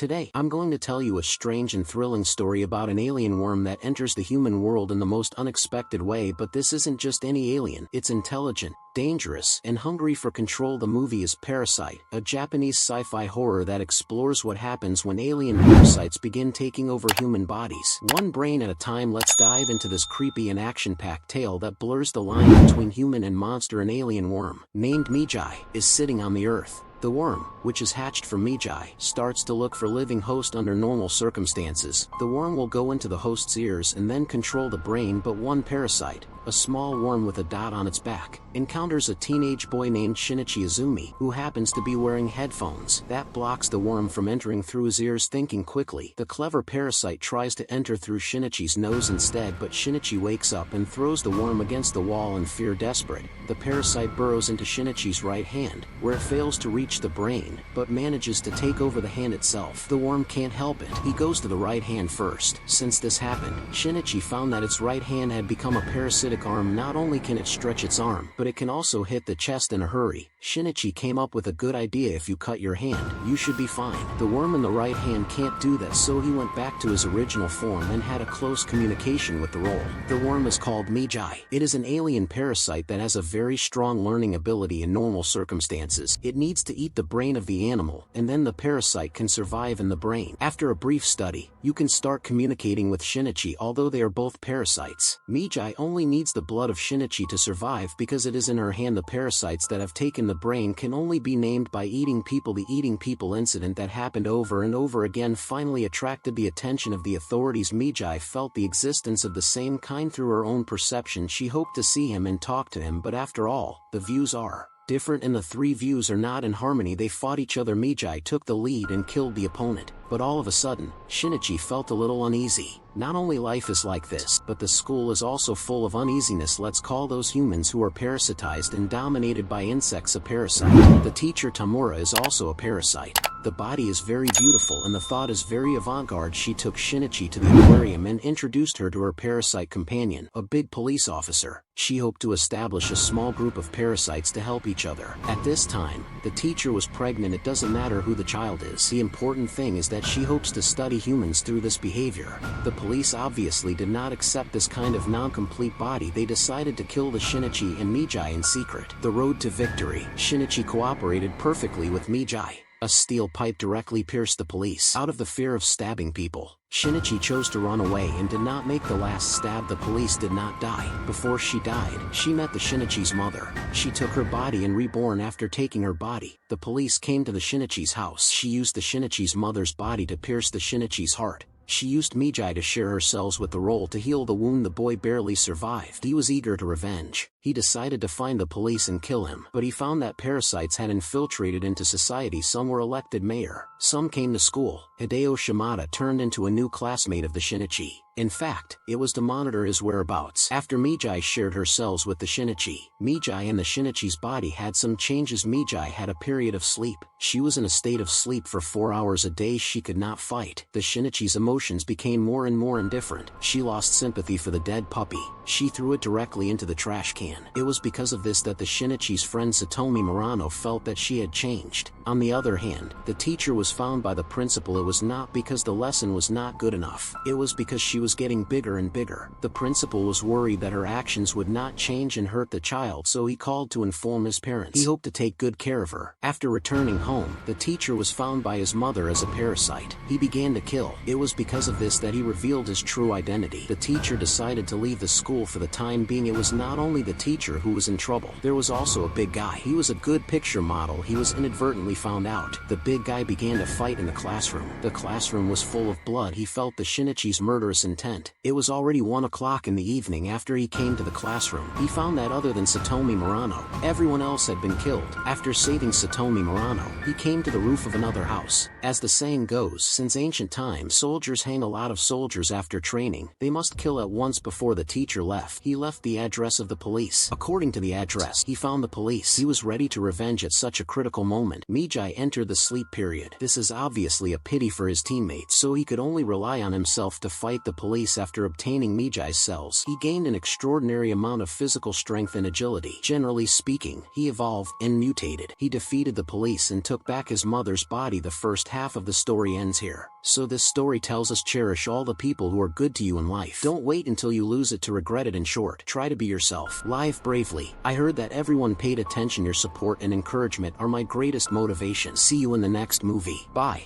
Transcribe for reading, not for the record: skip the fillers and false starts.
Today, I'm going to tell you a strange and thrilling story about an alien worm that enters the human world in the most unexpected way. But this isn't just any alien, it's intelligent, dangerous, and hungry for control. The movie is Parasyte, a Japanese sci-fi horror that explores what happens when alien parasites begin taking over human bodies. One brain at a time. Let's dive into this creepy and action-packed tale that blurs the line between human and monster. An alien worm, named Miji, is sitting on the Earth. The worm, which is hatched from Miji, starts to look for living host under normal circumstances. The worm will go into the host's ears and then control the brain. But one parasite, a small worm with a dot on its back, encounters a teenage boy named Shinichi and Miji, who happens to be wearing headphones. That blocks the worm from entering through his ears. Thinking quickly, the clever parasite tries to enter through Shinichi's nose instead, but Shinichi wakes up and throws the worm against the wall in fear. Desperate, the parasite burrows into Shinichi's right hand, where it fails to reach the brain, but manages to take over the hand itself. The worm can't help it. He goes to the right hand first. Since this happened, Shinichi found that its right hand had become a parasitic arm. Not only can it stretch its arm, but it can also hit the chest in a hurry. Shinichi came up with a good idea. If you cut your hand, you should be fine. The worm in the right hand can't do that, so he went back to his original form and had a close communication with the role. The worm is called Miji. It is an alien parasite that has a very strong learning ability in normal circumstances. It needs to eat the brain of the animal, and then the parasite can survive in the brain. After a brief study, you can start communicating with Shinichi. Although they are both parasites, Miji only needs the blood of Shinichi to survive because it is in her hand. The parasites that have taken the brain can only be named by eating people. The eating people incident that happened over and over again finally attracted the attention of the authorities. Miji felt the existence of the same kind through her own perception. She hoped to see him and talk to him, but after all, the views are different and the three views are not in harmony. They fought each other. Miji took the lead and killed the opponent. But all of a sudden, Shinichi felt a little uneasy. Not only life is like this, but the school is also full of uneasiness. Let's call those humans who are parasitized and dominated by insects a parasite. The teacher Tamura is also a parasite. The body is very beautiful and the thought is very avant-garde. She took Shinichi to the aquarium and introduced her to her parasite companion, a big police officer. She hoped to establish a small group of parasites to help each other. At this time, the teacher was pregnant. It doesn't matter who the child is. The important thing is that she hopes to study humans through this behavior. The police obviously did not accept this kind of non-complete body. They decided to kill the Shinichi and Miji in secret. The road to victory. Shinichi cooperated perfectly with Miji. A steel pipe directly pierced the police. Out of the fear of stabbing people, Shinichi chose to run away and did not make the last stab. The police did not die. Before she died, she met the Shinichi's mother. She took her body and reborn. After taking her body, the police came to the Shinichi's house. She used the Shinichi's mother's body to pierce the Shinichi's heart. She used Miji to share her cells with the role to heal the wound. The boy barely survived. He was eager to revenge. He decided to find the police and kill him. But he found that parasites had infiltrated into society. Some were elected mayor. Some came to school. Hideo Shimada turned into a new classmate of the Shinichi. In fact, it was to monitor his whereabouts. After Miji shared her cells with the Shinichi, Miji and the Shinichi's body had some changes. Miji had a period of sleep. She was in a state of sleep for 4 hours a day. She could not fight. The Shinichi's emotions became more and more indifferent. She lost sympathy for the dead puppy. She threw it directly into the trash can. It was because of this that the Shinichi's friend Satomi Murano felt that she had changed. On the other hand, the teacher was found by the principal. It was not because the lesson was not good enough. It was because she was getting bigger and bigger. The principal was worried that her actions would not change and hurt the child, so he called to inform his parents. He hoped to take good care of her. After returning home, the teacher was found by his mother as a parasite. He began to kill. It was because of this that he revealed his true identity. The teacher decided to leave the school for the time being. It was not only the teacher who was in trouble. There was also a big guy. He was a good picture model. He was inadvertently found out. The big guy began to fight in the classroom. The classroom was full of blood. He felt the Shinichi's murderous intent. It was already 1 o'clock in the evening. After he came to the classroom, he found that other than Satomi Murano, everyone else had been killed. After saving Satomi Murano, he came to the roof of another house. As the saying goes, since ancient times, soldiers hang a lot of soldiers after training. They must kill at once. Before the teacher left, he left the address of the police. According to the address, he found the police. He was ready to revenge at such a critical moment. Miji entered the sleep period. This is obviously a pity for his teammates, so he could only rely on himself to fight the police. After obtaining Miji's cells, he gained an extraordinary amount of physical strength and agility. Generally speaking, he evolved and mutated. He defeated the police and took back his mother's body. The first half of the story ends here. So this story tells us cherish all the people who are good to you in life. Don't wait until you lose it to regret it. In short, try to be yourself. Live bravely. I heard that everyone paid attention. Your support and encouragement are my greatest motivation. See you in the next movie. Bye.